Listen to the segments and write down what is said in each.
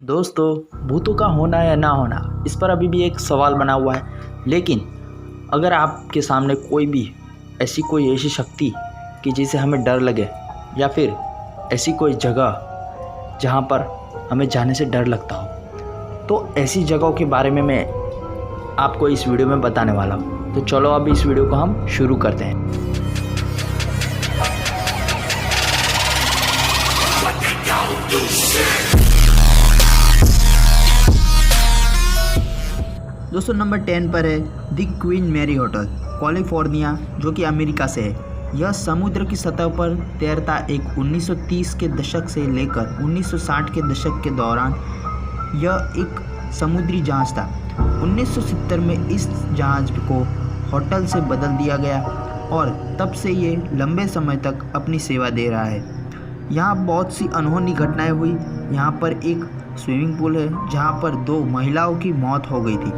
दोस्तों, भूतों का होना या ना होना इस पर अभी भी एक सवाल बना हुआ है। लेकिन अगर आपके सामने कोई ऐसी शक्ति कि जिसे हमें डर लगे, या फिर ऐसी कोई जगह जहाँ पर हमें जाने से डर लगता हो, तो ऐसी जगहों के बारे में मैं आपको इस वीडियो में बताने वाला हूँ। तो चलो अब इस वीडियो को हम शुरू करते हैं। दोस्तों, नंबर 10 पर है the Queen Mary hotel, California, जो कि अमेरिका से है। यह समुद्र की सतह पर तैरता एक 1930 के दशक से लेकर 1960 के दशक के दौरान यह एक समुद्री जहाज़ था। 1970 में इस जहाज़ को होटल से बदल दिया गया और तब से ये लंबे समय तक अपनी सेवा दे रहा है। यहाँ बहुत सी अनहोनी घटनाएं हुई। यहाँ पर एक स्विमिंग पूल है जहाँ पर 2 महिलाओं की मौत हो गई थी।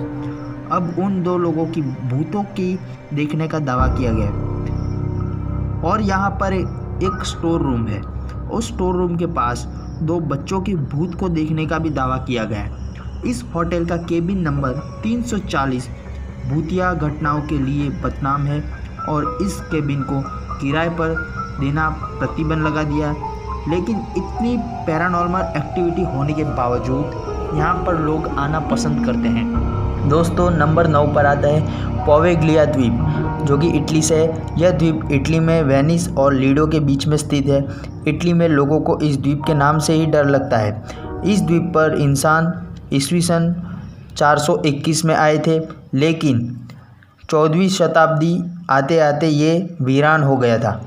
अब उन 2 लोगों की भूतों की देखने का दावा किया गया है। और यहाँ पर एक स्टोर रूम है। उस स्टोर रूम के पास 2 बच्चों के भूत को देखने का भी दावा किया गया है। इस होटल का केबिन नंबर 340 भूतिया घटनाओं के लिए बदनाम है और इस केबिन को किराए पर देना प्रतिबंध लगा दिया। लेकिन इतनी पैरानॉर्मल एक्टिविटी होने के बावजूद यहाँ पर लोग आना पसंद करते हैं। दोस्तों, नंबर 9 पर आता है पोवेग्लिया द्वीप, जो कि इटली से है। यह द्वीप इटली में वेनिस और लीडो के बीच में स्थित है। इटली में लोगों को इस द्वीप के नाम से ही डर लगता है। इस द्वीप पर इंसान ईस्वी सन 421 में आए थे, लेकिन 14वीं शताब्दी आते आते ये वीरान हो गया था।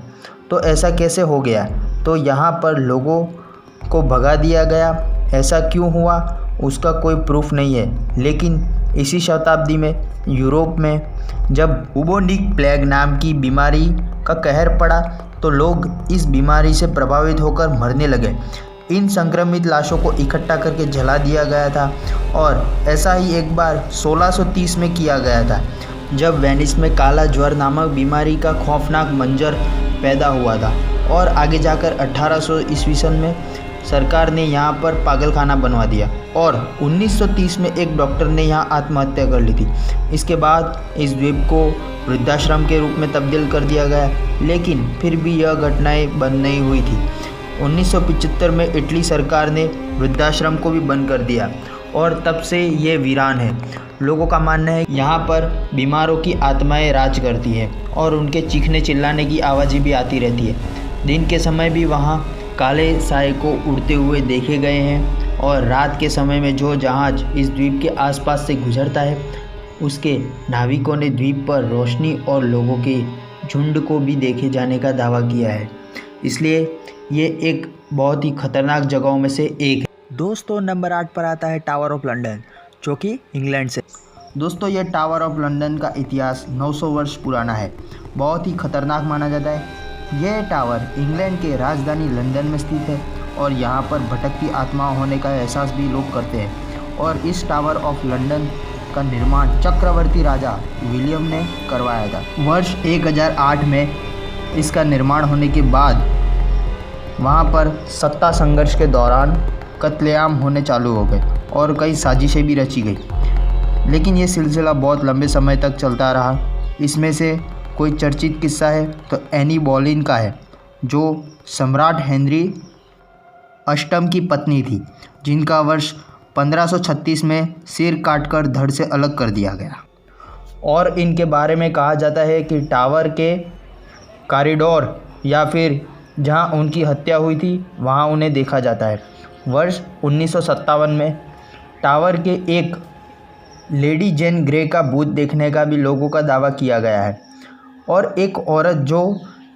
तो ऐसा कैसे हो गया? तो यहाँ पर लोगों को भगा दिया गया। ऐसा क्यों हुआ उसका कोई प्रूफ नहीं है। लेकिन इसी शताब्दी में यूरोप में जब बुबोनिक प्लेग नाम की बीमारी का कहर पड़ा, तो लोग इस बीमारी से प्रभावित होकर मरने लगे। इन संक्रमित लाशों को इकट्ठा करके जला दिया गया था। और ऐसा ही एक बार 1630 में किया गया था, जब वेनिस में काला ज्वर नामक बीमारी का खौफनाक मंजर पैदा हुआ था। और आगे जाकर 1800 ईस्वी सन में सरकार ने यहाँ पर पागलखाना बनवा दिया और 1930 में एक डॉक्टर ने यहाँ आत्महत्या कर ली थी। इसके बाद इस द्वीप को वृद्धाश्रम के रूप में तब्दील कर दिया गया, लेकिन फिर भी यह घटनाएं बंद नहीं हुई थी। 1975 में इटली सरकार ने वृद्धाश्रम को भी बंद कर दिया और तब से ये वीरान है। लोगों का मानना है यहाँ पर बीमारों की आत्माएं राज करती है और उनके चीखने चिल्लाने की आवाज़ें भी आती रहती है। दिन के समय भी वहाँ काले साए को उड़ते हुए देखे गए हैं और रात के समय में जो जहाज़ इस द्वीप के आसपास से गुजरता है, उसके नाविकों ने द्वीप पर रोशनी और लोगों के झुंड को भी देखे जाने का दावा किया है। इसलिए ये एक बहुत ही खतरनाक जगहों में से एक है। दोस्तों, नंबर 8 पर आता है टावर ऑफ लंदन, जो कि इंग्लैंड से। दोस्तों, यह टावर ऑफ लंदन का इतिहास 900 वर्ष पुराना है। बहुत ही खतरनाक माना जाता है। यह टावर इंग्लैंड के राजधानी लंदन में स्थित है और यहाँ पर भटकती आत्माओं होने का एहसास भी लोग करते हैं। और इस टावर ऑफ लंदन का निर्माण चक्रवर्ती राजा विलियम ने करवाया था। वर्ष 1008 में इसका निर्माण होने के बाद वहाँ पर सत्ता संघर्ष के दौरान कत्लेआम होने चालू हो गए और कई साजिशें भी रची गई। लेकिन ये सिलसिला बहुत लंबे समय तक चलता रहा। इसमें से कोई चर्चित किस्सा है तो एनी बोलीन का है, जो सम्राट हेनरी अष्टम की पत्नी थी, जिनका वर्ष 1536 में सिर काटकर धड़ से अलग कर दिया गया। और इनके बारे में कहा जाता है कि टावर के कॉरिडोर या फिर जहां उनकी हत्या हुई थी वहां उन्हें देखा जाता है। वर्ष 1957 में टावर के एक लेडी जेन ग्रे का भूत देखने का भी लोगों का दावा किया गया है। और एक औरत जो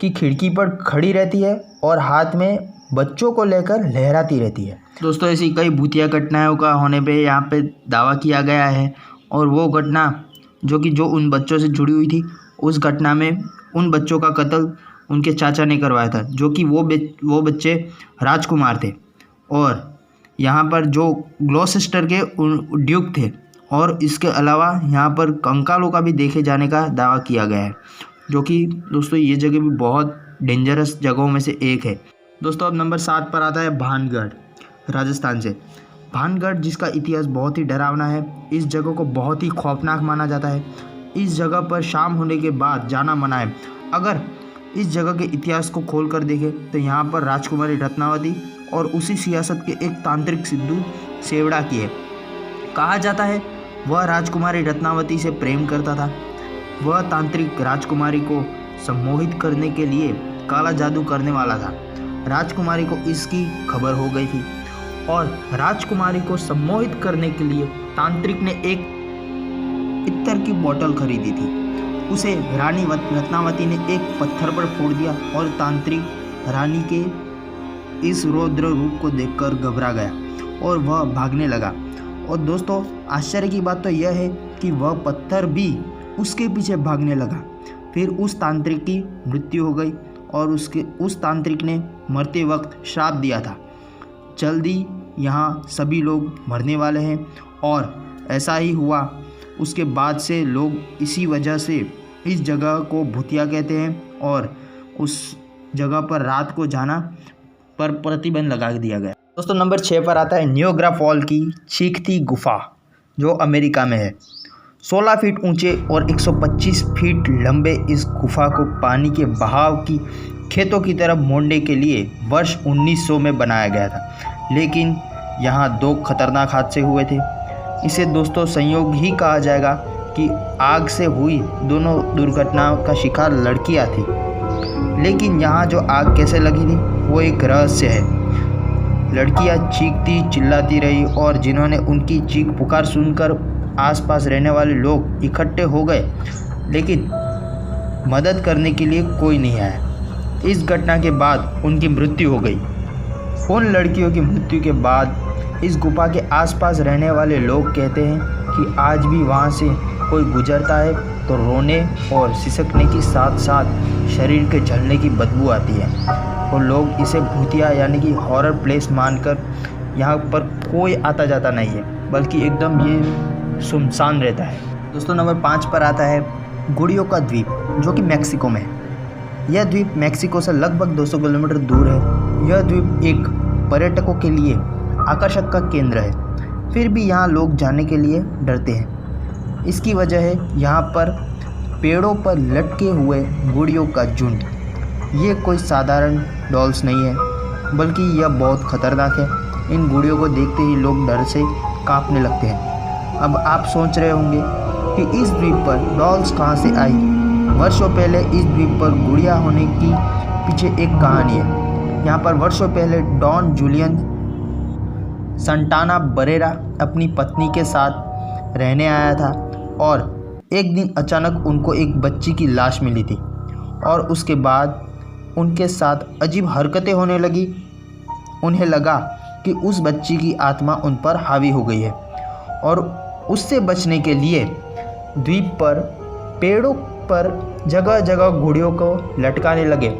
कि खिड़की पर खड़ी रहती है और हाथ में बच्चों को लेकर लहराती रहती है। दोस्तों, ऐसी कई भूतिया घटनाओं का होने पे यहाँ पे दावा किया गया है। और वो घटना जो उन बच्चों से जुड़ी हुई थी, उस घटना में उन बच्चों का कत्ल उनके चाचा ने करवाया था, जो कि वो बच्चे राजकुमार थे। और यहाँ पर जो ग्लॉसेस्टर के ड्यूक थे। और इसके अलावा यहाँ पर कंकालों का भी देखे जाने का दावा किया गया है, जो कि दोस्तों ये जगह भी बहुत डेंजरस जगहों में से एक है। दोस्तों, अब नंबर 7 पर आता है भानगढ़, राजस्थान से। भानगढ़, जिसका इतिहास बहुत ही डरावना है, इस जगह को बहुत ही खौफनाक माना जाता है। इस जगह पर शाम होने के बाद जाना मना है। अगर इस जगह के इतिहास को खोल कर देखें तो यहाँ पर राजकुमारी रत्नावती और उसी सियासत के एक तांत्रिक सिद्धू सेवड़ा की है। कहा जाता है वह राजकुमारी रत्नावती से प्रेम करता था। वह तांत्रिक राजकुमारी को सम्मोहित करने के लिए काला जादू करने वाला था। राजकुमारी को इसकी खबर हो गई थी और राजकुमारी को सम्मोहित करने के लिए तांत्रिक ने एक इत्तर की बोतल खरीदी थी। उसे रानी रत्नावती ने एक पत्थर पर फोड़ दिया और तांत्रिक रानी के इस रौद्र रूप को देखकर घबरा गया और वह भागने लगा। और दोस्तों, आश्चर्य की बात तो यह है कि वह पत्थर भी उसके पीछे भागने लगा। फिर उस तांत्रिक की मृत्यु हो गई और उस तांत्रिक ने मरते वक्त श्राप दिया था, जल्दी यहाँ सभी लोग मरने वाले हैं। और ऐसा ही हुआ। उसके बाद से लोग इसी वजह से इस जगह को भूतिया कहते हैं और उस जगह पर रात को जाना पर प्रतिबंध लगा दिया गया। दोस्तों, नंबर 6 पर आता है नियोग्रा फॉल की चीखती गुफा, जो अमेरिका में है। 16 फीट ऊंचे और 125 फीट लंबे इस गुफा को पानी के बहाव की खेतों की तरफ मोड़ने के लिए वर्ष 1900 में बनाया गया था, लेकिन यहाँ 2 खतरनाक हादसे हुए थे। इसे दोस्तों संयोग ही कहा जाएगा कि आग से हुई दोनों दुर्घटनाओं का शिकार लड़कियाँ थी। लेकिन यहाँ जो आग कैसे लगी थी वो एक रहस्य है। लड़कियाँ चीखती चिल्लाती रही और जिन्होंने उनकी चीख पुकार सुनकर आसपास रहने वाले लोग इकट्ठे हो गए, लेकिन मदद करने के लिए कोई नहीं आया। इस घटना के बाद उनकी मृत्यु हो गई। उन लड़कियों की मृत्यु के बाद इस गुफा के आसपास रहने वाले लोग कहते हैं कि आज भी वहाँ से कोई गुजरता है तो रोने और सिसकने के साथ साथ शरीर के जलने की बदबू आती है और लोग इसे भूतिया यानी कि हॉरर प्लेस मानकर यहाँ पर कोई आता जाता नहीं है, बल्कि एकदम ये सुनसान रहता है। दोस्तों, नंबर 5 पर आता है गुड़ियों का द्वीप, जो कि मैक्सिको में है। यह द्वीप मैक्सिको से लगभग 200 किलोमीटर दूर है। यह द्वीप एक पर्यटकों के लिए आकर्षक का केंद्र है, फिर भी यहाँ लोग जाने के लिए डरते हैं। इसकी वजह है यहाँ पर पेड़ों पर लटके हुए गुड़ियों का झुंड। ये कोई साधारण डॉल्स नहीं है, बल्कि यह बहुत खतरनाक है। इन गुड़ियों को देखते ही लोग डर से कांपने लगते हैं। अब आप सोच रहे होंगे कि इस द्वीप पर डॉल्स कहाँ से आई। वर्षों पहले इस द्वीप पर गुड़िया होने की पीछे एक कहानी है। यहाँ पर वर्षों पहले डॉन जूलियन संटाना बरेरा अपनी पत्नी के साथ रहने आया था और एक दिन अचानक उनको एक बच्ची की लाश मिली थी और उसके बाद उनके साथ अजीब हरकतें होने लगी। उन्हें लगा कि उस बच्ची की आत्मा उन पर हावी हो गई है और उससे बचने के लिए द्वीप पर पेड़ों पर जगह जगह गुड़ियों को लटकाने लगे।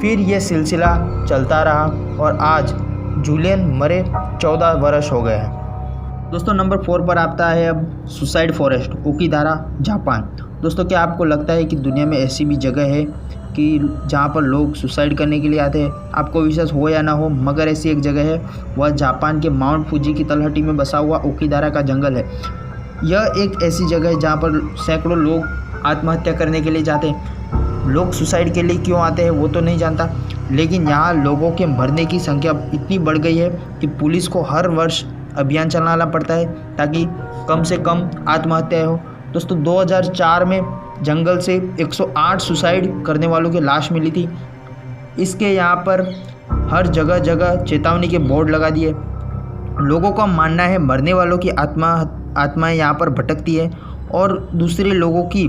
फिर यह सिलसिला चलता रहा और आज जूलियन मरे 14 वर्ष हो गए हैं। दोस्तों, नंबर 4 पर आता है अब सुसाइड फॉरेस्ट, ओकिदारा, जापान। दोस्तों, क्या आपको लगता है कि दुनिया में ऐसी भी जगह है कि जहाँ पर लोग सुसाइड करने के लिए आते हैं? आपको विश्वास हो या ना हो, मगर ऐसी एक जगह है, वह जापान के माउंट फूजी की तलहटी में बसा हुआ ओकिदारा का जंगल है। यह एक ऐसी जगह है जहाँ पर सैकड़ों लोग आत्महत्या करने के लिए जाते हैं। लोग सुसाइड के लिए क्यों आते हैं वो तो नहीं जानता, लेकिन यहाँ लोगों के मरने की संख्या इतनी बढ़ गई है कि पुलिस को हर वर्ष अभियान चलाना पड़ता है ताकि कम से कम आत्महत्या हो। दोस्तों, 2004 में जंगल से 108 सुसाइड करने वालों की लाश मिली थी। इसके यहाँ पर हर जगह जगह चेतावनी के बोर्ड लगा दिए। लोगों का मानना है मरने वालों की आत्माएं यहाँ पर भटकती है और दूसरे लोगों की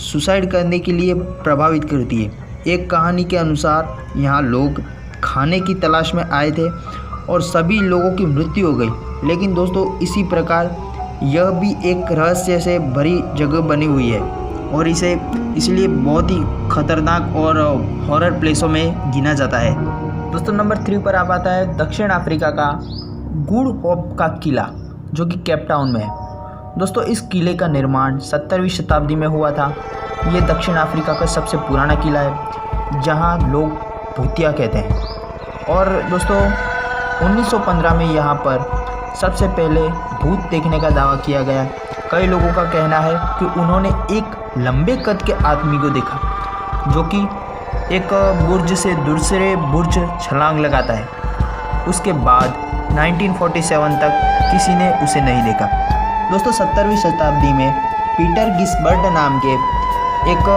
सुसाइड करने के लिए प्रभावित करती है। एक कहानी के अनुसार यहाँ लोग खाने की तलाश में आए थे और सभी लोगों की मृत्यु हो गई। लेकिन दोस्तों, इसी प्रकार यह भी एक रहस्य से भरी जगह बनी हुई है और इसे इसलिए बहुत ही खतरनाक और हॉरर प्लेसों में गिना जाता है। दोस्तों, नंबर 3 पर आ पाता है दक्षिण अफ्रीका का गुड होप का किला, जो कि केप टाउन में है। दोस्तों, इस किले का निर्माण 17वीं शताब्दी में हुआ था। ये दक्षिण अफ्रीका का सबसे पुराना किला है, जहाँ लोग भूतिया कहते हैं। और दोस्तों, 1915 में यहाँ पर सबसे पहले भूत देखने का दावा किया गया। कई लोगों का कहना है कि उन्होंने एक लंबे कद के आदमी को देखा जो कि एक बुर्ज से दूसरे बुर्ज छलांग लगाता है। उसके बाद 1947 तक किसी ने उसे नहीं देखा। दोस्तों 17वीं शताब्दी में पीटर गिसबर्ट नाम के एक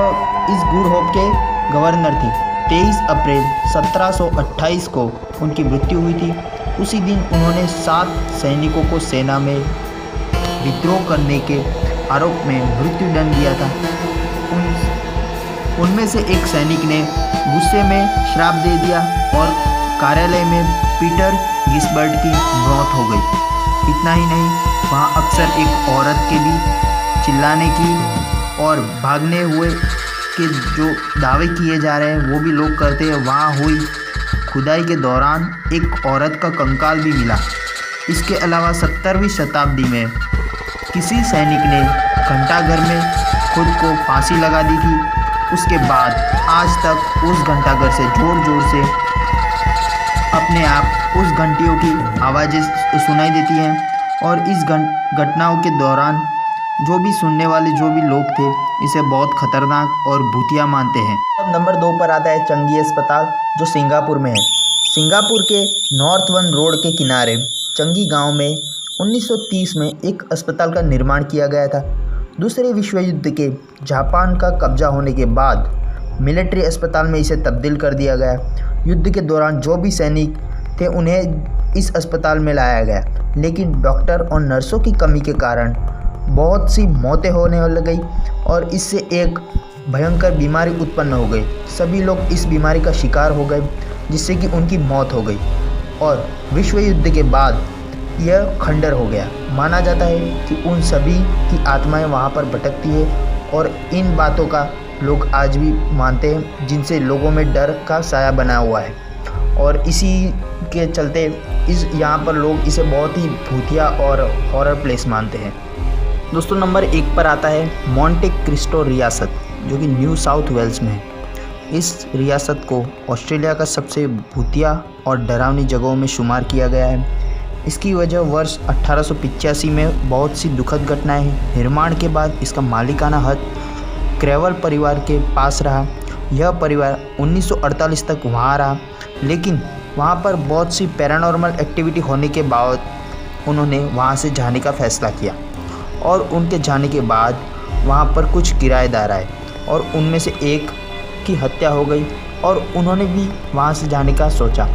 इस गुड होप के गवर्नर थे। 23 अप्रैल 1728 को उनकी मृत्यु हुई थी। उसी दिन उन्होंने 7 सैनिकों को सेना में विद्रोह करने के आरोप में मृत्युदंड दिया था। उनमें से एक सैनिक ने गुस्से में श्राप दे दिया और कार्यालय में पीटर गिसबर्ट की मौत हो गई। इतना ही नहीं, वहाँ अक्सर एक औरत के भी चिल्लाने की और भागने हुए के जो दावे किए जा रहे हैं वो भी लोग करते हैं। वहाँ हुई खुदाई के दौरान एक औरत का कंकाल भी मिला। इसके अलावा 17वीं शताब्दी में किसी सैनिक ने घंटाघर में खुद को फांसी लगा दी थी। उसके बाद आज तक उस घंटाघर से ज़ोर ज़ोर से अपने आप उस घंटियों की आवाज़ें सुनाई देती हैं और इस घटनाओं के दौरान जो भी सुनने वाले जो भी लोग थे इसे बहुत ख़तरनाक और भूतिया मानते हैं। अब नंबर 2 पर आता है चंगी अस्पताल, जो सिंगापुर में है। सिंगापुर के नॉर्थ वन रोड के किनारे चंगी गांव में 1930 में एक अस्पताल का निर्माण किया गया था। दूसरे विश्व युद्ध के जापान का कब्जा होने के बाद मिलिट्री अस्पताल में इसे तब्दील कर दिया गया। युद्ध के दौरान जो भी सैनिक थे उन्हें इस अस्पताल में लाया गया, लेकिन डॉक्टर और नर्सों की कमी के कारण बहुत सी मौतें होने लग गई और इससे एक भयंकर बीमारी उत्पन्न हो गई। सभी लोग इस बीमारी का शिकार हो गए जिससे कि उनकी मौत हो गई और विश्व युद्ध के बाद यह खंडर हो गया। माना जाता है कि उन सभी की आत्माएं वहां पर भटकती है और इन बातों का लोग आज भी मानते हैं, जिनसे लोगों में डर का साया बना हुआ है और इसी के चलते यहाँ पर लोग इसे बहुत ही भूतिया और हॉरर प्लेस मानते हैं। दोस्तों नंबर 1 पर आता है मोंटे क्रिस्टो रियासत, जो कि न्यू साउथ वेल्स में है। इस रियासत को ऑस्ट्रेलिया का सबसे भूतिया और डरावनी जगहों में शुमार किया गया है। इसकी वजह वर्ष 1885 में बहुत सी दुखद घटनाएं हैं। निर्माण के बाद इसका मालिकाना हक क्रेवल परिवार के पास रहा। यह परिवार 1948 तक वहाँ रहा, लेकिन वहाँ पर बहुत सी पैरानॉर्मल एक्टिविटी होने के बाद उन्होंने वहाँ से जाने का फ़ैसला किया और उनके जाने के बाद वहाँ पर कुछ किराएदार आए और उनमें से एक की हत्या हो गई और उन्होंने भी वहाँ से जाने का सोचा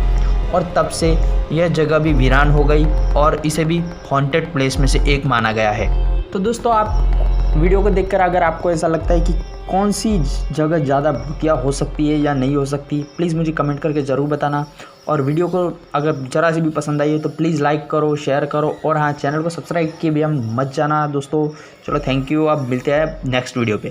और तब से यह जगह भी वीरान हो गई और इसे भी हॉन्टेड प्लेस में से एक माना गया है। तो दोस्तों आप वीडियो को देखकर अगर आपको ऐसा लगता है कि कौन सी जगह ज़्यादा भूतिया हो सकती है या नहीं हो सकती, प्लीज़ मुझे कमेंट करके ज़रूर बताना। और वीडियो को अगर ज़रा सी भी पसंद आई है तो प्लीज़ लाइक करो, शेयर करो और हाँ, चैनल को सब्सक्राइब किए भी हम मत जाना दोस्तों। चलो थैंक यू, अब मिलते हैं नेक्स्ट वीडियो पे।